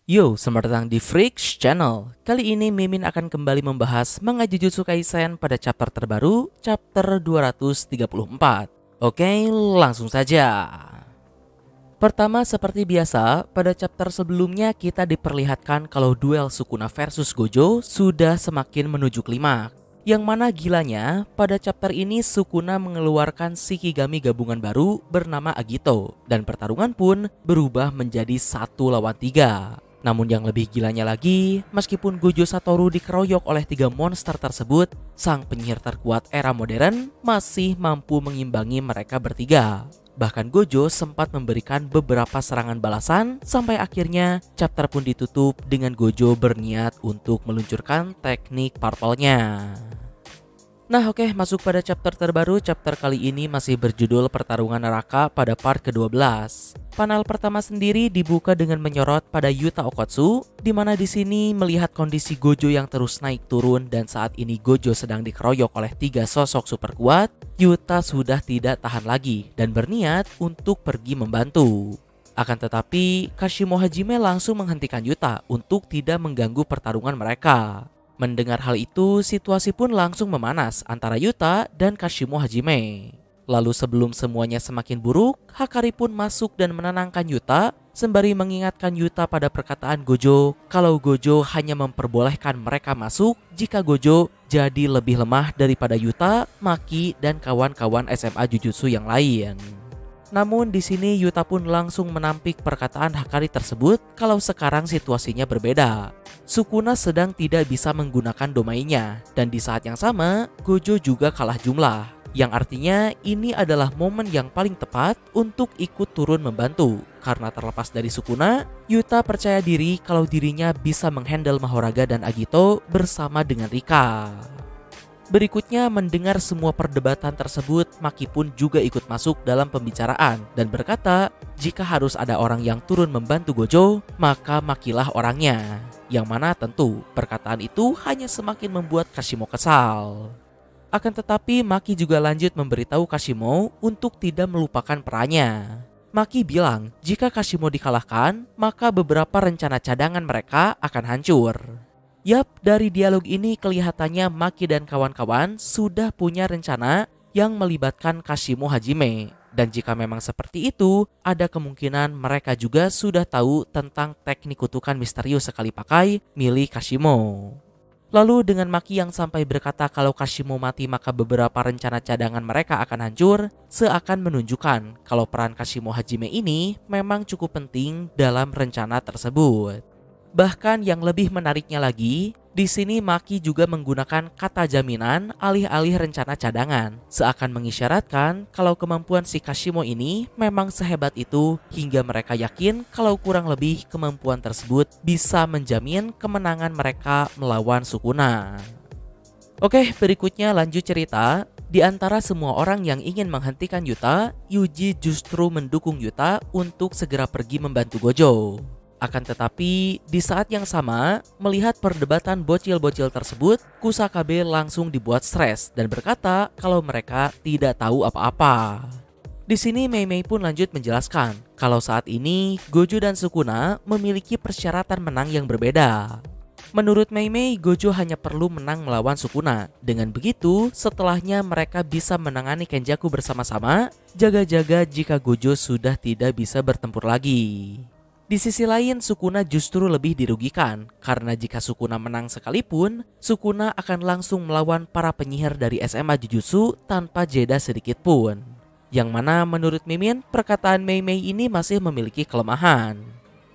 Yo, selamat datang di Freaks Channel. Kali ini Mimin akan kembali membahas manga Jujutsu Kaisen pada chapter terbaru, chapter 234. Oke, langsung saja. Pertama, seperti biasa, pada chapter sebelumnya kita diperlihatkan kalau duel Sukuna versus Gojo sudah semakin menuju klimaks. Yang mana gilanya, pada chapter ini Sukuna mengeluarkan Shikigami gabungan baru bernama Agito, dan pertarungan pun berubah menjadi 1 lawan 3. Namun yang lebih gilanya lagi, meskipun Gojo Satoru dikeroyok oleh 3 monster tersebut, sang penyihir terkuat era modern masih mampu mengimbangi mereka bertiga. Bahkan Gojo sempat memberikan beberapa serangan balasan sampai akhirnya chapter pun ditutup dengan Gojo berniat untuk meluncurkan teknik purple-nya. Nah oke, masuk pada chapter terbaru. Chapter kali ini masih berjudul Pertarungan Neraka pada part ke-12. Panel pertama sendiri dibuka dengan menyorot pada Yuta Okkotsu, di mana di sini melihat kondisi Gojo yang terus naik turun dan saat ini Gojo sedang dikeroyok oleh 3 sosok super kuat. Yuta sudah tidak tahan lagi dan berniat untuk pergi membantu. Akan tetapi, Kashimo Hajime langsung menghentikan Yuta untuk tidak mengganggu pertarungan mereka. Mendengar hal itu, situasi pun langsung memanas antara Yuta dan Kashimo Hajime. Lalu sebelum semuanya semakin buruk, Hakari pun masuk dan menenangkan Yuta sembari mengingatkan Yuta pada perkataan Gojo kalau Gojo hanya memperbolehkan mereka masuk jika Gojo jadi lebih lemah daripada Yuta, Maki, dan kawan-kawan SMA Jujutsu yang lain. Namun di sini Yuta pun langsung menampik perkataan Hakari tersebut kalau sekarang situasinya berbeda. Sukuna sedang tidak bisa menggunakan domainya dan di saat yang sama Gojo juga kalah jumlah. Yang artinya ini adalah momen yang paling tepat untuk ikut turun membantu. Karena terlepas dari Sukuna, Yuta percaya diri kalau dirinya bisa menghandle Mahoraga dan Agito bersama dengan Rika. Berikutnya mendengar semua perdebatan tersebut, Maki pun juga ikut masuk dalam pembicaraan dan berkata jika harus ada orang yang turun membantu Gojo, maka Makilah orangnya. Yang mana tentu perkataan itu hanya semakin membuat Kashimo kesal. Akan tetapi Maki juga lanjut memberitahu Kashimo untuk tidak melupakan perannya. Maki bilang jika Kashimo dikalahkan, maka beberapa rencana cadangan mereka akan hancur. Yap, dari dialog ini kelihatannya Maki dan kawan-kawan sudah punya rencana yang melibatkan Kashimo Hajime. Dan jika memang seperti itu, ada kemungkinan mereka juga sudah tahu tentang teknik kutukan misterius sekali pakai milik Kashimo. Lalu dengan Maki yang sampai berkata kalau Kashimo mati maka beberapa rencana cadangan mereka akan hancur, seakan menunjukkan kalau peran Kashimo Hajime ini memang cukup penting dalam rencana tersebut. Bahkan yang lebih menariknya lagi, di sini Maki juga menggunakan kata jaminan alih-alih rencana cadangan, seakan mengisyaratkan kalau kemampuan si Kashimo ini memang sehebat itu hingga mereka yakin kalau kurang lebih kemampuan tersebut bisa menjamin kemenangan mereka melawan Sukuna. Oke, berikutnya lanjut cerita. Di antara semua orang yang ingin menghentikan Yuta, Yuji justru mendukung Yuta untuk segera pergi membantu Gojo. Akan tetapi, di saat yang sama, melihat perdebatan bocil-bocil tersebut, Kusakabe langsung dibuat stres dan berkata kalau mereka tidak tahu apa-apa. Di sini Mei Mei pun lanjut menjelaskan kalau saat ini Gojo dan Sukuna memiliki persyaratan menang yang berbeda. Menurut Mei Mei, Gojo hanya perlu menang melawan Sukuna. Dengan begitu, setelahnya mereka bisa menangani Kenjaku bersama-sama, jaga-jaga jika Gojo sudah tidak bisa bertempur lagi. Di sisi lain, Sukuna justru lebih dirugikan karena jika Sukuna menang sekalipun, Sukuna akan langsung melawan para penyihir dari SMA Jujutsu tanpa jeda sedikit pun. Yang mana menurut Mimin, perkataan Mei Mei ini masih memiliki kelemahan.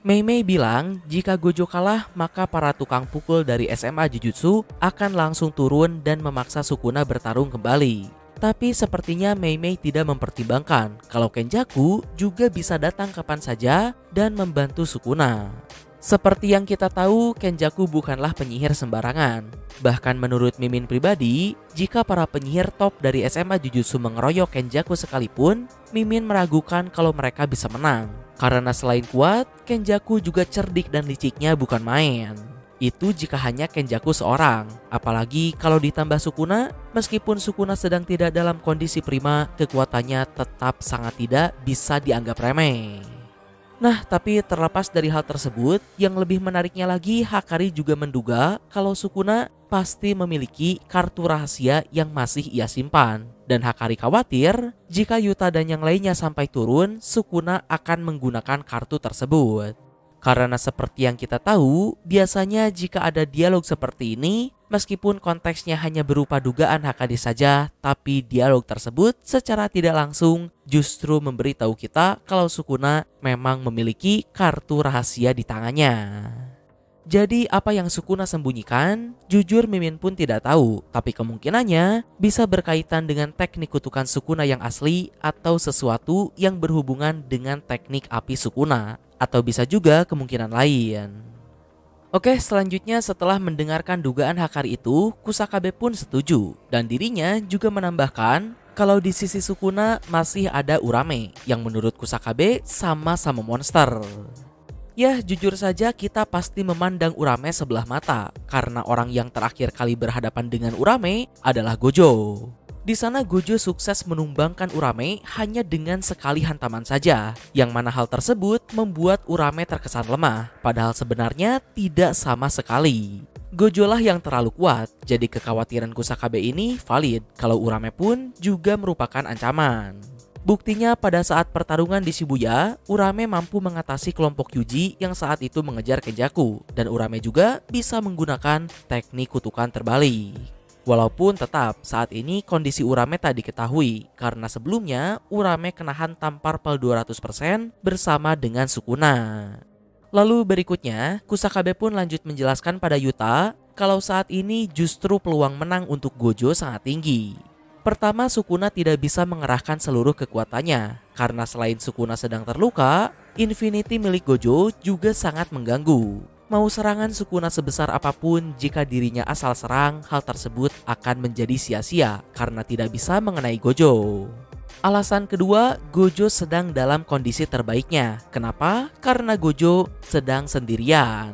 Mei Mei bilang jika Gojo kalah, maka para tukang pukul dari SMA Jujutsu akan langsung turun dan memaksa Sukuna bertarung kembali. Tapi sepertinya Mei Mei tidak mempertimbangkan kalau Kenjaku juga bisa datang kapan saja dan membantu Sukuna. Seperti yang kita tahu, Kenjaku bukanlah penyihir sembarangan. Bahkan menurut Mimin pribadi, jika para penyihir top dari SMA Jujutsu mengeroyok Kenjaku sekalipun, Mimin meragukan kalau mereka bisa menang. Karena selain kuat, Kenjaku juga cerdik dan liciknya bukan main. Itu jika hanya Kenjaku seorang. Apalagi kalau ditambah Sukuna, meskipun Sukuna sedang tidak dalam kondisi prima, kekuatannya tetap sangat tidak bisa dianggap remeh. Nah, tapi terlepas dari hal tersebut, yang lebih menariknya lagi, Hakari juga menduga kalau Sukuna pasti memiliki kartu rahasia yang masih ia simpan. Dan Hakari khawatir jika Yuta dan yang lainnya sampai turun, Sukuna akan menggunakan kartu tersebut. Karena seperti yang kita tahu, biasanya jika ada dialog seperti ini, meskipun konteksnya hanya berupa dugaan Hakari saja, tapi dialog tersebut secara tidak langsung justru memberitahu kita kalau Sukuna memang memiliki kartu rahasia di tangannya. Jadi apa yang Sukuna sembunyikan, jujur Mimin pun tidak tahu, tapi kemungkinannya bisa berkaitan dengan teknik kutukan Sukuna yang asli atau sesuatu yang berhubungan dengan teknik api Sukuna. Atau bisa juga kemungkinan lain. Oke, selanjutnya setelah mendengarkan dugaan Hakari itu, Kusakabe pun setuju. Dan dirinya juga menambahkan kalau di sisi Sukuna masih ada Urame yang menurut Kusakabe sama-sama monster. Ya, jujur saja kita pasti memandang Urame sebelah mata karena orang yang terakhir kali berhadapan dengan Urame adalah Gojo. Di sana Gojo sukses menumbangkan Urame hanya dengan sekali hantaman saja, yang mana hal tersebut membuat Urame terkesan lemah, padahal sebenarnya tidak sama sekali. Gojo lah yang terlalu kuat, jadi kekhawatiran Kusakabe ini valid kalau Urame pun juga merupakan ancaman. Buktinya pada saat pertarungan di Shibuya, Urame mampu mengatasi kelompok Yuji yang saat itu mengejar Kenjaku, dan Urame juga bisa menggunakan teknik kutukan terbalik. Walaupun tetap saat ini kondisi Urame tak diketahui karena sebelumnya Urame kena hantam Purple 200% bersama dengan Sukuna. Lalu berikutnya Kusakabe pun lanjut menjelaskan pada Yuta kalau saat ini justru peluang menang untuk Gojo sangat tinggi. Pertama, Sukuna tidak bisa mengerahkan seluruh kekuatannya karena selain Sukuna sedang terluka, Infinity milik Gojo juga sangat mengganggu. Mau serangan Sukuna sebesar apapun, jika dirinya asal serang, hal tersebut akan menjadi sia-sia karena tidak bisa mengenai Gojo. Alasan kedua, Gojo sedang dalam kondisi terbaiknya. Kenapa? Karena Gojo sedang sendirian.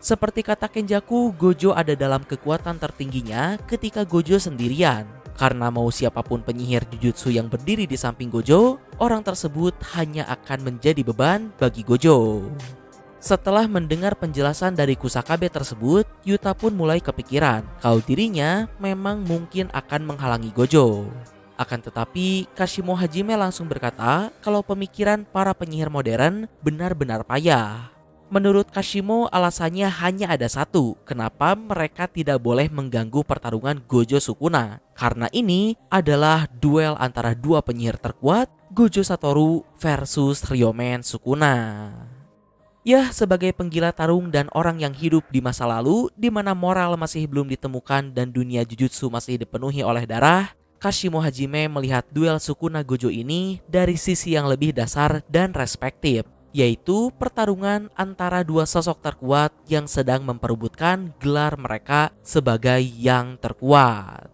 Seperti kata Kenjaku, Gojo ada dalam kekuatan tertingginya ketika Gojo sendirian. Karena mau siapapun penyihir Jujutsu yang berdiri di samping Gojo, orang tersebut hanya akan menjadi beban bagi Gojo. Setelah mendengar penjelasan dari Kusakabe tersebut, Yuta pun mulai kepikiran kalau dirinya memang mungkin akan menghalangi Gojo. Akan tetapi, Kashimo Hajime langsung berkata kalau pemikiran para penyihir modern benar-benar payah. Menurut Kashimo, alasannya hanya ada satu, kenapa mereka tidak boleh mengganggu pertarungan Gojo Sukuna. Karena ini adalah duel antara dua penyihir terkuat, Gojo Satoru versus Ryomen Sukuna. Ya, sebagai penggila tarung dan orang yang hidup di masa lalu di mana moral masih belum ditemukan dan dunia Jujutsu masih dipenuhi oleh darah, Kashimo Hajime melihat duel Sukuna Gojo ini dari sisi yang lebih dasar dan respektif, yaitu pertarungan antara dua sosok terkuat yang sedang memperebutkan gelar mereka sebagai yang terkuat.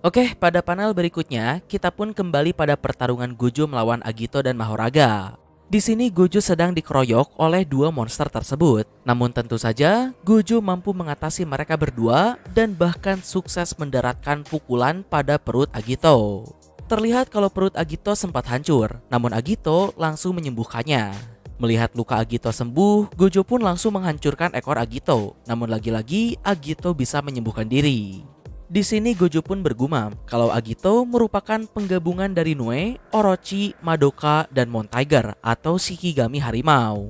Oke, pada panel berikutnya kita pun kembali pada pertarungan Gojo melawan Agito dan Mahoraga. Di sini Gojo sedang dikeroyok oleh dua monster tersebut. Namun tentu saja Gojo mampu mengatasi mereka berdua dan bahkan sukses mendaratkan pukulan pada perut Agito. Terlihat kalau perut Agito sempat hancur, namun Agito langsung menyembuhkannya. Melihat luka Agito sembuh, Gojo pun langsung menghancurkan ekor Agito. Namun lagi-lagi Agito bisa menyembuhkan diri. Di sini Gojo pun bergumam kalau Agito merupakan penggabungan dari Nue, Orochi, Madoka, dan Mount Tiger atau Shikigami harimau.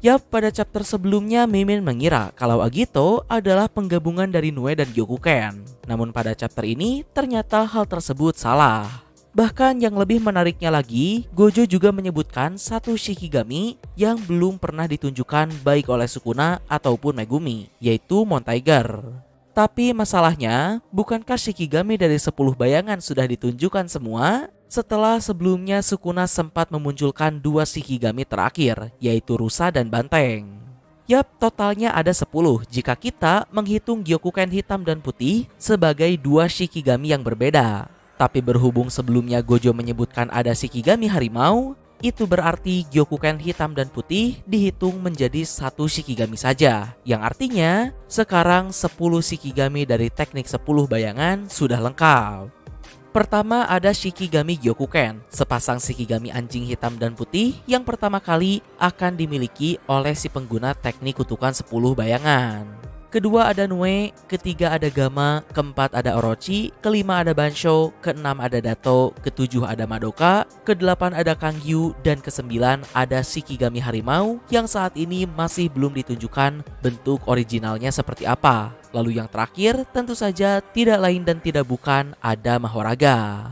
Yap, pada chapter sebelumnya Mimin mengira kalau Agito adalah penggabungan dari Nue dan Gyokuken. Namun pada chapter ini ternyata hal tersebut salah. Bahkan yang lebih menariknya lagi, Gojo juga menyebutkan satu Shikigami yang belum pernah ditunjukkan baik oleh Sukuna ataupun Megumi, yaitu Mount Tiger. Tapi masalahnya, bukankah Shikigami dari 10 bayangan sudah ditunjukkan semua? Setelah sebelumnya Sukuna sempat memunculkan dua Shikigami terakhir, yaitu Rusa dan Banteng. Yap, totalnya ada 10 jika kita menghitung Gyokuken hitam dan putih sebagai dua Shikigami yang berbeda. Tapi berhubung sebelumnya Gojo menyebutkan ada Shikigami harimau, itu berarti Gyokuken hitam dan putih dihitung menjadi satu Shikigami saja. Yang artinya sekarang 10 Shikigami dari teknik 10 bayangan sudah lengkap. Pertama ada Shikigami Gyokuken, sepasang Shikigami anjing hitam dan putih yang pertama kali akan dimiliki oleh si pengguna teknik kutukan 10 bayangan. Kedua ada Nue, ketiga ada Gama, keempat ada Orochi, kelima ada Bansho, keenam ada Dato, ketujuh ada Madoka, kedelapan ada Kangyu, dan kesembilan ada Shikigami Harimau yang saat ini masih belum ditunjukkan bentuk originalnya seperti apa. Lalu yang terakhir tentu saja tidak lain dan tidak bukan ada Mahoraga.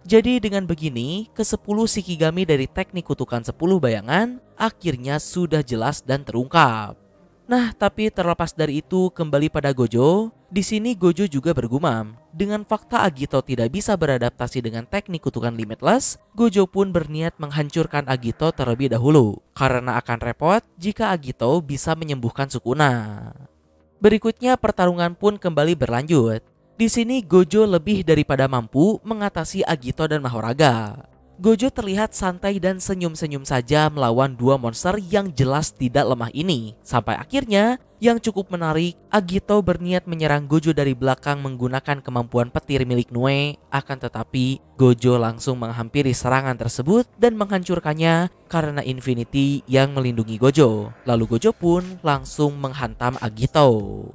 Jadi dengan begini, ke-10 Shikigami dari teknik kutukan 10 bayangan akhirnya sudah jelas dan terungkap. Nah, tapi terlepas dari itu kembali pada Gojo, di sini Gojo juga bergumam. Dengan fakta Agito tidak bisa beradaptasi dengan teknik kutukan Limitless, Gojo pun berniat menghancurkan Agito terlebih dahulu karena akan repot jika Agito bisa menyembuhkan Sukuna. Berikutnya pertarungan pun kembali berlanjut. Di sini Gojo lebih daripada mampu mengatasi Agito dan Mahoraga. Gojo terlihat santai dan senyum-senyum saja melawan dua monster yang jelas tidak lemah ini. Sampai akhirnya, yang cukup menarik, Agito berniat menyerang Gojo dari belakang menggunakan kemampuan petir milik Nue. Akan tetapi, Gojo langsung menghampiri serangan tersebut dan menghancurkannya karena Infinity yang melindungi Gojo. Lalu Gojo pun langsung menghantam Agito.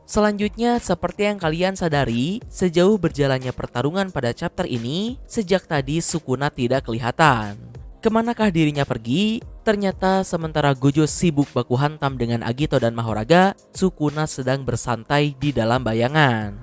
Selanjutnya, seperti yang kalian sadari, sejauh berjalannya pertarungan pada chapter ini, sejak tadi Sukuna tidak kelihatan. Kemanakah dirinya pergi? Ternyata sementara Gojo sibuk baku hantam dengan Agito dan Mahoraga, Sukuna sedang bersantai di dalam bayangan.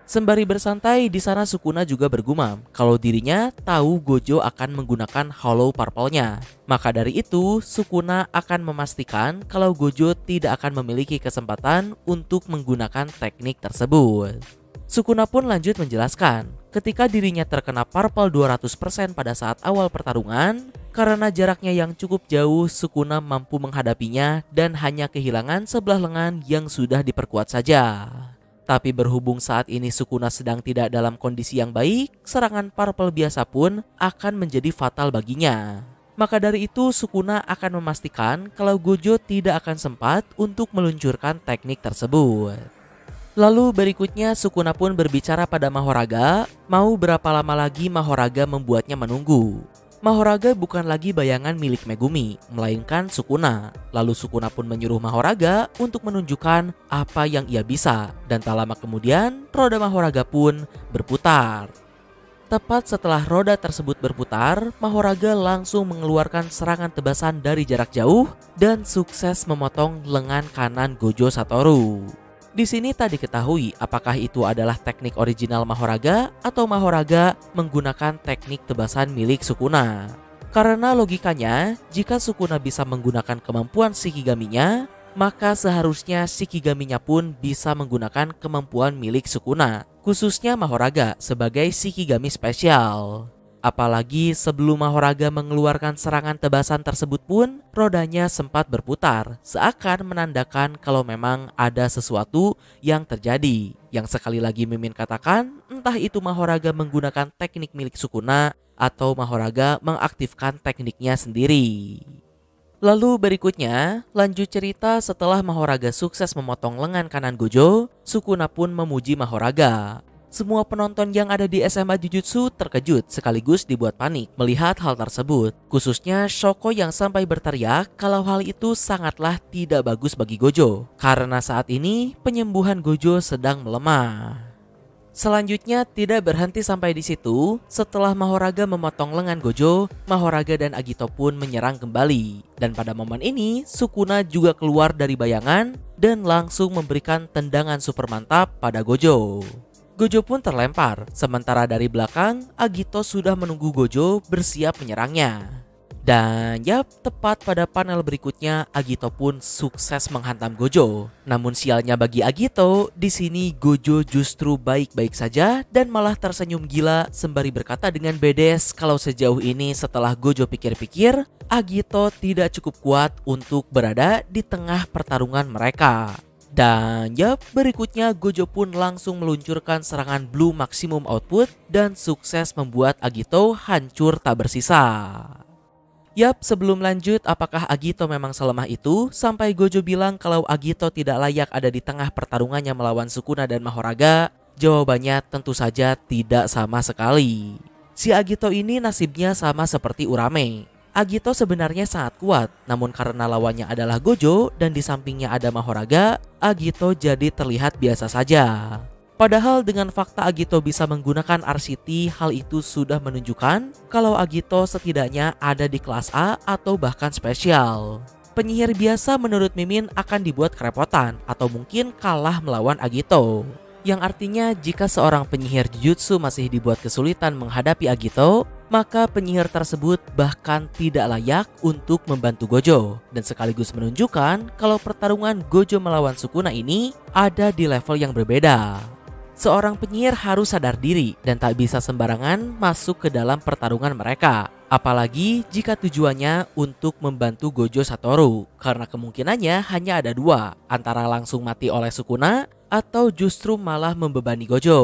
Sembari bersantai, di sana Sukuna juga bergumam kalau dirinya tahu Gojo akan menggunakan Hollow Purple-nya. Maka dari itu, Sukuna akan memastikan kalau Gojo tidak akan memiliki kesempatan untuk menggunakan teknik tersebut. Sukuna pun lanjut menjelaskan, ketika dirinya terkena Purple 200% pada saat awal pertarungan, karena jaraknya yang cukup jauh, Sukuna mampu menghadapinya dan hanya kehilangan sebelah lengan yang sudah diperkuat saja. Tapi berhubung saat ini Sukuna sedang tidak dalam kondisi yang baik, serangan Purple biasa pun akan menjadi fatal baginya. Maka dari itu Sukuna akan memastikan kalau Gojo tidak akan sempat untuk meluncurkan teknik tersebut. Lalu berikutnya Sukuna pun berbicara pada Mahoraga, mau berapa lama lagi Mahoraga membuatnya menunggu. Mahoraga bukan lagi bayangan milik Megumi, melainkan Sukuna. Lalu Sukuna pun menyuruh Mahoraga untuk menunjukkan apa yang ia bisa. Dan tak lama kemudian, roda Mahoraga pun berputar. Tepat setelah roda tersebut berputar, Mahoraga langsung mengeluarkan serangan tebasan dari jarak jauh dan sukses memotong lengan kanan Gojo Satoru. Di sini tak diketahui apakah itu adalah teknik original Mahoraga atau Mahoraga menggunakan teknik tebasan milik Sukuna. Karena logikanya, jika Sukuna bisa menggunakan kemampuan Shikigaminya, maka seharusnya Shikigaminya pun bisa menggunakan kemampuan milik Sukuna, khususnya Mahoraga sebagai Shikigami spesial. Apalagi sebelum Mahoraga mengeluarkan serangan tebasan tersebut pun, rodanya sempat berputar, seakan menandakan kalau memang ada sesuatu yang terjadi. Yang sekali lagi Mimin katakan, entah itu Mahoraga menggunakan teknik milik Sukuna atau Mahoraga mengaktifkan tekniknya sendiri. Lalu berikutnya, lanjut cerita setelah Mahoraga sukses memotong lengan kanan Gojo, Sukuna pun memuji Mahoraga. Semua penonton yang ada di SMA Jujutsu terkejut sekaligus dibuat panik melihat hal tersebut. Khususnya Shoko yang sampai berteriak kalau hal itu sangatlah tidak bagus bagi Gojo. Karena saat ini penyembuhan Gojo sedang melemah. Selanjutnya tidak berhenti sampai di situ. Setelah Mahoraga memotong lengan Gojo, Mahoraga dan Agito pun menyerang kembali. Dan pada momen ini Sukuna juga keluar dari bayangan dan langsung memberikan tendangan super mantap pada Gojo. Gojo pun terlempar, sementara dari belakang Agito sudah menunggu Gojo bersiap menyerangnya. Dan yap, tepat pada panel berikutnya Agito pun sukses menghantam Gojo. Namun sialnya bagi Agito, di sini Gojo justru baik-baik saja dan malah tersenyum gila sembari berkata dengan bedes kalau sejauh ini setelah Gojo pikir-pikir, Agito tidak cukup kuat untuk berada di tengah pertarungan mereka. Dan yap, berikutnya Gojo pun langsung meluncurkan serangan Blue Maximum Output dan sukses membuat Agito hancur tak bersisa. Yap, sebelum lanjut, apakah Agito memang selemah itu sampai Gojo bilang kalau Agito tidak layak ada di tengah pertarungannya melawan Sukuna dan Mahoraga? Jawabannya tentu saja tidak sama sekali. Si Agito ini nasibnya sama seperti Urame. Agito sebenarnya sangat kuat, namun karena lawannya adalah Gojo dan di sampingnya ada Mahoraga, Agito jadi terlihat biasa saja. Padahal dengan fakta Agito bisa menggunakan RCT, hal itu sudah menunjukkan kalau Agito setidaknya ada di kelas A atau bahkan spesial. Penyihir biasa menurut Mimin akan dibuat kerepotan atau mungkin kalah melawan Agito. Yang artinya jika seorang penyihir Jujutsu masih dibuat kesulitan menghadapi Agito, maka penyihir tersebut bahkan tidak layak untuk membantu Gojo. Dan sekaligus menunjukkan kalau pertarungan Gojo melawan Sukuna ini ada di level yang berbeda. Seorang penyihir harus sadar diri dan tak bisa sembarangan masuk ke dalam pertarungan mereka. Apalagi jika tujuannya untuk membantu Gojo Satoru, karena kemungkinannya hanya ada dua, antara langsung mati oleh Sukuna atau justru malah membebani Gojo.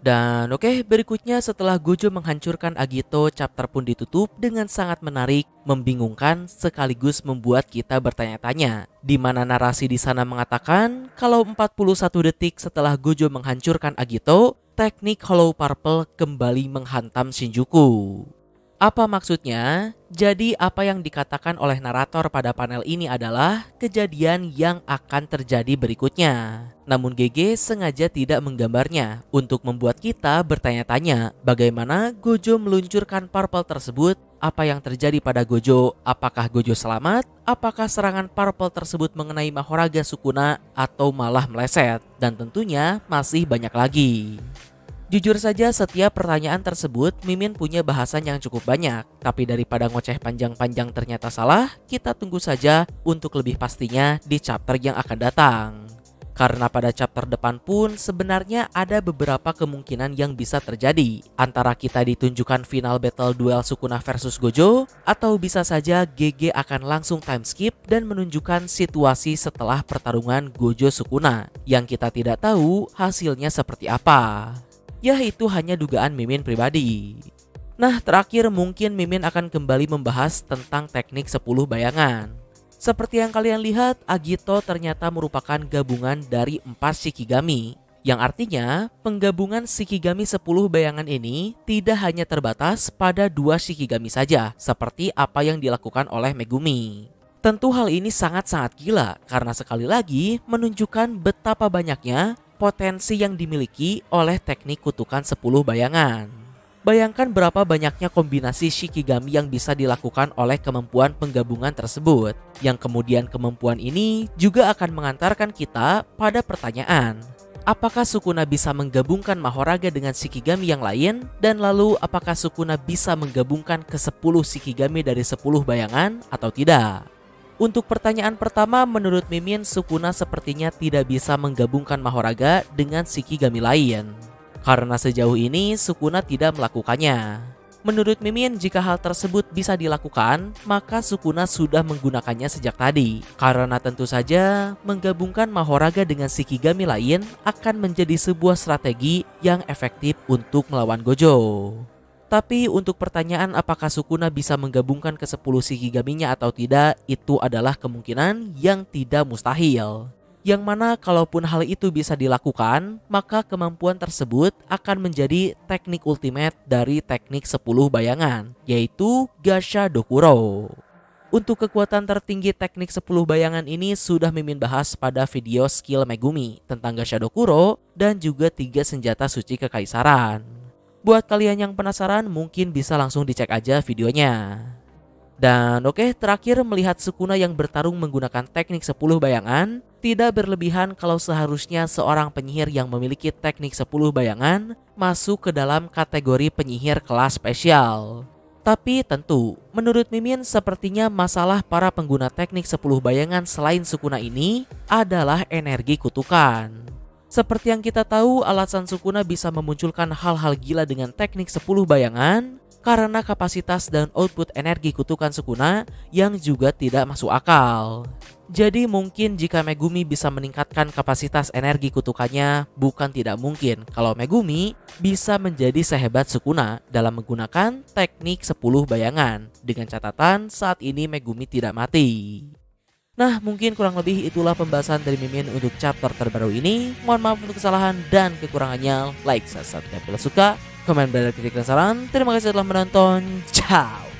Dan oke, berikutnya setelah Gojo menghancurkan Agito, chapter pun ditutup dengan sangat menarik, membingungkan sekaligus membuat kita bertanya-tanya. Di mana narasi di sana mengatakan kalau 41 detik setelah Gojo menghancurkan Agito, teknik Hollow Purple kembali menghantam Shinjuku. Apa maksudnya? Jadi apa yang dikatakan oleh narator pada panel ini adalah kejadian yang akan terjadi berikutnya. Namun GG sengaja tidak menggambarnya untuk membuat kita bertanya-tanya bagaimana Gojo meluncurkan Purple tersebut, apa yang terjadi pada Gojo, apakah Gojo selamat, apakah serangan Purple tersebut mengenai Mahoraga Sukuna atau malah meleset, dan tentunya masih banyak lagi. Jujur saja setiap pertanyaan tersebut Mimin punya bahasan yang cukup banyak. Tapi daripada ngoceh panjang-panjang ternyata salah, kita tunggu saja untuk lebih pastinya di chapter yang akan datang. Karena pada chapter depan pun sebenarnya ada beberapa kemungkinan yang bisa terjadi. Antara kita ditunjukkan final battle duel Sukuna versus Gojo, atau bisa saja GG akan langsung time skip dan menunjukkan situasi setelah pertarungan Gojo Sukuna yang kita tidak tahu hasilnya seperti apa. Ya itu hanya dugaan Mimin pribadi. Nah terakhir mungkin Mimin akan kembali membahas tentang teknik 10 bayangan. Seperti yang kalian lihat, Agito ternyata merupakan gabungan dari 4 Shikigami. Yang artinya penggabungan Shikigami 10 bayangan ini tidak hanya terbatas pada 2 Shikigami saja, seperti apa yang dilakukan oleh Megumi. Tentu hal ini sangat-sangat gila karena sekali lagi menunjukkan betapa banyaknya potensi yang dimiliki oleh teknik kutukan 10 bayangan. Bayangkan berapa banyaknya kombinasi Shikigami yang bisa dilakukan oleh kemampuan penggabungan tersebut. Yang kemudian kemampuan ini juga akan mengantarkan kita pada pertanyaan. Apakah Sukuna bisa menggabungkan Mahoraga dengan Shikigami yang lain? Dan lalu apakah Sukuna bisa menggabungkan ke 10 Shikigami dari 10 bayangan atau tidak? Untuk pertanyaan pertama, menurut Mimin, Sukuna sepertinya tidak bisa menggabungkan Mahoraga dengan Shikigami lain. Karena sejauh ini Sukuna tidak melakukannya. Menurut Mimin, jika hal tersebut bisa dilakukan, maka Sukuna sudah menggunakannya sejak tadi. Karena tentu saja, menggabungkan Mahoraga dengan Shikigami lain akan menjadi sebuah strategi yang efektif untuk melawan Gojo. Tapi untuk pertanyaan apakah Sukuna bisa menggabungkan ke 10 Shikigaminya atau tidak, itu adalah kemungkinan yang tidak mustahil. Yang mana kalaupun hal itu bisa dilakukan, maka kemampuan tersebut akan menjadi teknik ultimate dari teknik 10 bayangan, yaitu Gasha Dokuro. Untuk kekuatan tertinggi teknik 10 bayangan ini sudah Mimin bahas pada video skill Megumi tentang Gasha Dokuro dan juga 3 senjata suci kekaisaran. Buat kalian yang penasaran mungkin bisa langsung dicek aja videonya. Dan oke, terakhir melihat Sukuna yang bertarung menggunakan teknik 10 bayangan, tidak berlebihan kalau seharusnya seorang penyihir yang memiliki teknik 10 bayangan masuk ke dalam kategori penyihir kelas spesial. Tapi tentu, menurut Mimin sepertinya masalah para pengguna teknik 10 bayangan selain Sukuna ini adalah energi kutukan. Seperti yang kita tahu, alasan Sukuna bisa memunculkan hal-hal gila dengan teknik 10 bayangan karena kapasitas dan output energi kutukan Sukuna yang juga tidak masuk akal. Jadi mungkin jika Megumi bisa meningkatkan kapasitas energi kutukannya, bukan tidak mungkin kalau Megumi bisa menjadi sehebat Sukuna dalam menggunakan teknik 10 bayangan. Dengan catatan saat ini Megumi tidak mati. Nah, mungkin kurang lebih itulah pembahasan dari Mimin untuk chapter terbaru ini. Mohon maaf untuk kesalahan dan kekurangannya. Like, subscribe, dan bila suka, komen, bel, kritik, dan saran. Terima kasih telah menonton. Ciao.